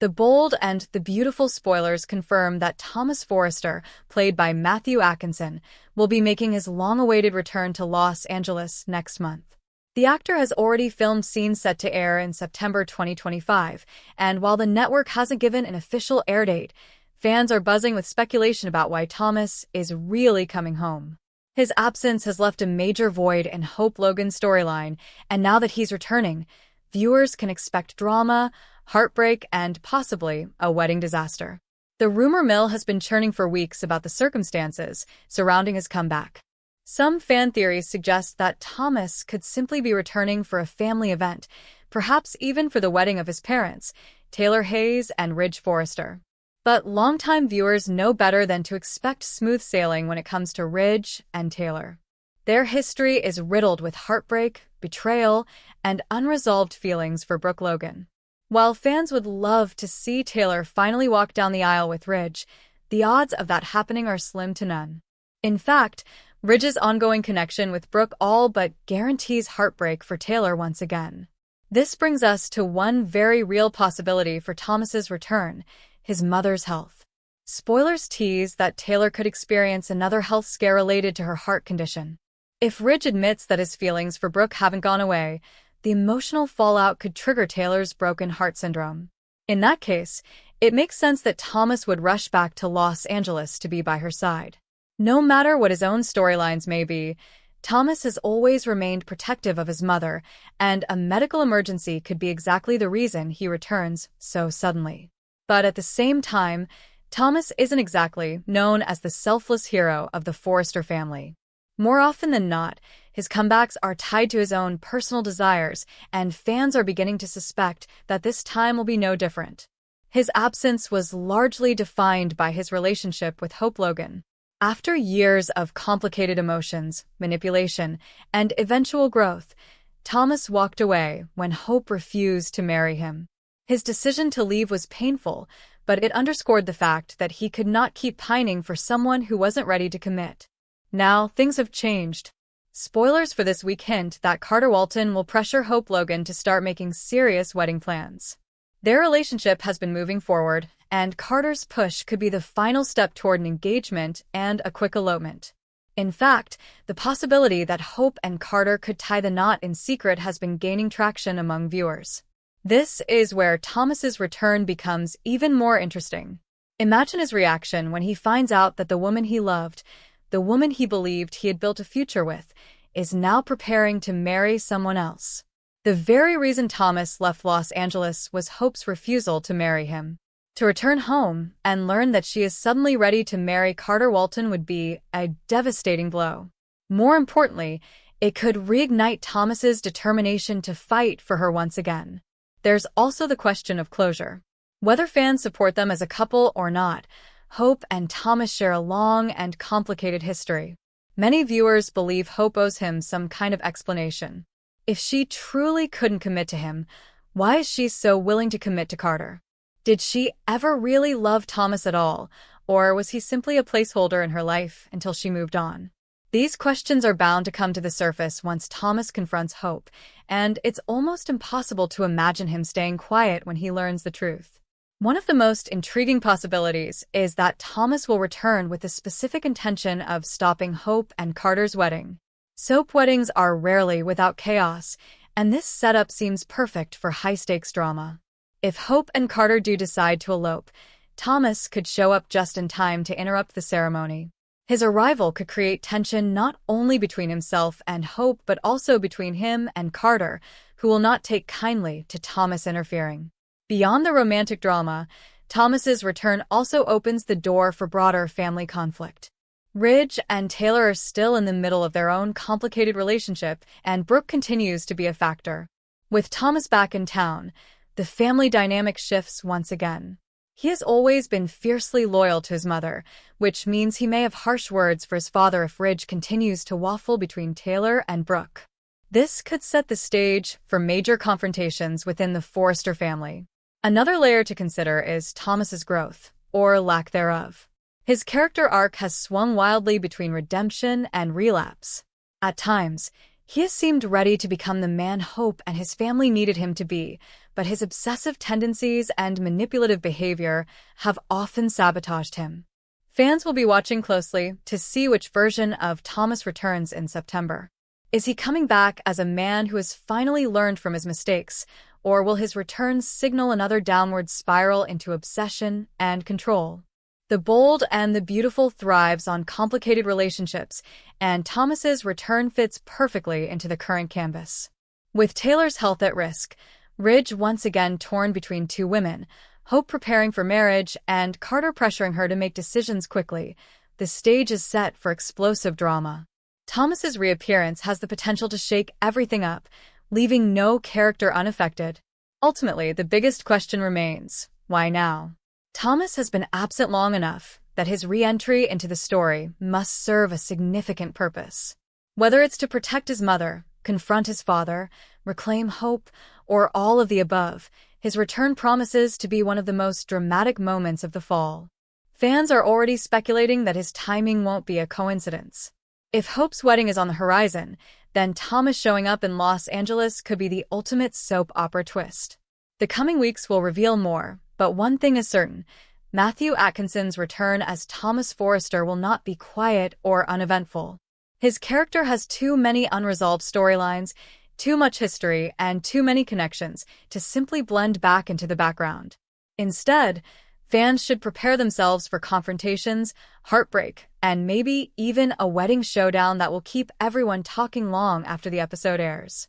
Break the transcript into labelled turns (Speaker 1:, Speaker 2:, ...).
Speaker 1: The bold and the beautiful spoilers confirm that Thomas Forrester, played by Matthew Atkinson, will be making his long-awaited return to Los Angeles next month. The actor has already filmed scenes set to air in September 2025, and while the network hasn't given an official air date, fans are buzzing with speculation about why Thomas is really coming home. His absence has left a major void in Hope Logan's storyline, and now that he's returning, viewers can expect drama, heartbreak, and possibly a wedding disaster. The rumor mill has been churning for weeks about the circumstances surrounding his comeback. Some fan theories suggest that Thomas could simply be returning for a family event, perhaps even for the wedding of his parents, Taylor Hayes and Ridge Forrester. But longtime viewers know better than to expect smooth sailing when it comes to Ridge and Taylor. Their history is riddled with heartbreak, betrayal, and unresolved feelings for Brooke Logan. While fans would love to see Taylor finally walk down the aisle with Ridge, the odds of that happening are slim to none. In fact, Ridge's ongoing connection with Brooke all but guarantees heartbreak for Taylor once again. This brings us to one very real possibility for Thomas's return: his mother's health. Spoilers tease that Taylor could experience another health scare related to her heart condition. If Ridge admits that his feelings for Brooke haven't gone away, the emotional fallout could trigger Taylor's broken heart syndrome. In that case, it makes sense that Thomas would rush back to Los Angeles to be by her side. No matter what his own storylines may be, Thomas has always remained protective of his mother, and a medical emergency could be exactly the reason he returns so suddenly. But at the same time, Thomas isn't exactly known as the selfless hero of the Forrester family. More often than not, his comebacks are tied to his own personal desires, and fans are beginning to suspect that this time will be no different. His absence was largely defined by his relationship with Hope Logan. After years of complicated emotions, manipulation, and eventual growth, Thomas walked away when Hope refused to marry him. His decision to leave was painful, but it underscored the fact that he could not keep pining for someone who wasn't ready to commit. Now, things have changed. Spoilers for this week hint that Carter Walton will pressure Hope Logan to start making serious wedding plans. Their relationship has been moving forward, and Carter's push could be the final step toward an engagement and a quick elopement. In fact, the possibility that Hope and Carter could tie the knot in secret has been gaining traction among viewers. This is where Thomas's return becomes even more interesting. Imagine his reaction when he finds out that the woman he loved, the woman he believed he had built a future with, is now preparing to marry someone else. The very reason Thomas left Los Angeles was Hope's refusal to marry him. To return home and learn that she is suddenly ready to marry Carter Walton would be a devastating blow. More importantly, it could reignite Thomas's determination to fight for her once again. There's also the question of closure. Whether fans support them as a couple or not, Hope and Thomas share a long and complicated history. Many viewers believe Hope owes him some kind of explanation. If she truly couldn't commit to him, why is she so willing to commit to Carter? Did she ever really love Thomas at all, or was he simply a placeholder in her life until she moved on? These questions are bound to come to the surface once Thomas confronts Hope, and it's almost impossible to imagine him staying quiet when he learns the truth. One of the most intriguing possibilities is that Thomas will return with the specific intention of stopping Hope and Carter's wedding. Soap weddings are rarely without chaos, and this setup seems perfect for high-stakes drama. If Hope and Carter do decide to elope, Thomas could show up just in time to interrupt the ceremony. His arrival could create tension not only between himself and Hope but also between him and Carter, who will not take kindly to Thomas interfering. Beyond the romantic drama, Thomas's return also opens the door for broader family conflict. Ridge and Taylor are still in the middle of their own complicated relationship, and Brooke continues to be a factor. With Thomas back in town, the family dynamic shifts once again. He has always been fiercely loyal to his mother, which means he may have harsh words for his father if Ridge continues to waffle between Taylor and Brooke. This could set the stage for major confrontations within the Forrester family. Another layer to consider is Thomas's growth, or lack thereof. His character arc has swung wildly between redemption and relapse. At times, He has seemed ready to become the man Hope and his family needed him to be, but his obsessive tendencies and manipulative behavior have often sabotaged him. Fans will be watching closely to see which version of Thomas returns in September. Is he coming back as a man who has finally learned from his mistakes, or will his return signal another downward spiral into obsession and control? The bold and the beautiful thrives on complicated relationships, and Thomas's return fits perfectly into the current canvas. With Taylor's health at risk, Ridge once again torn between two women, Hope preparing for marriage, and Carter pressuring her to make decisions quickly, the stage is set for explosive drama. Thomas's reappearance has the potential to shake everything up, leaving no character unaffected. Ultimately, the biggest question remains: why now? Thomas has been absent long enough that his re-entry into the story must serve a significant purpose. Whether it's to protect his mother, confront his father, reclaim hope, or all of the above, his return promises to be one of the most dramatic moments of the fall. Fans are already speculating that his timing won't be a coincidence. If Hope's wedding is on the horizon, then Thomas showing up in Los Angeles could be the ultimate soap opera twist. The coming weeks will reveal more, but one thing is certain: Matthew Atkinson's return as Thomas Forrester will not be quiet or uneventful. His character has too many unresolved storylines, too much history, and too many connections to simply blend back into the background. Instead, fans should prepare themselves for confrontations, heartbreak, and maybe even a wedding showdown that will keep everyone talking long after the episode airs.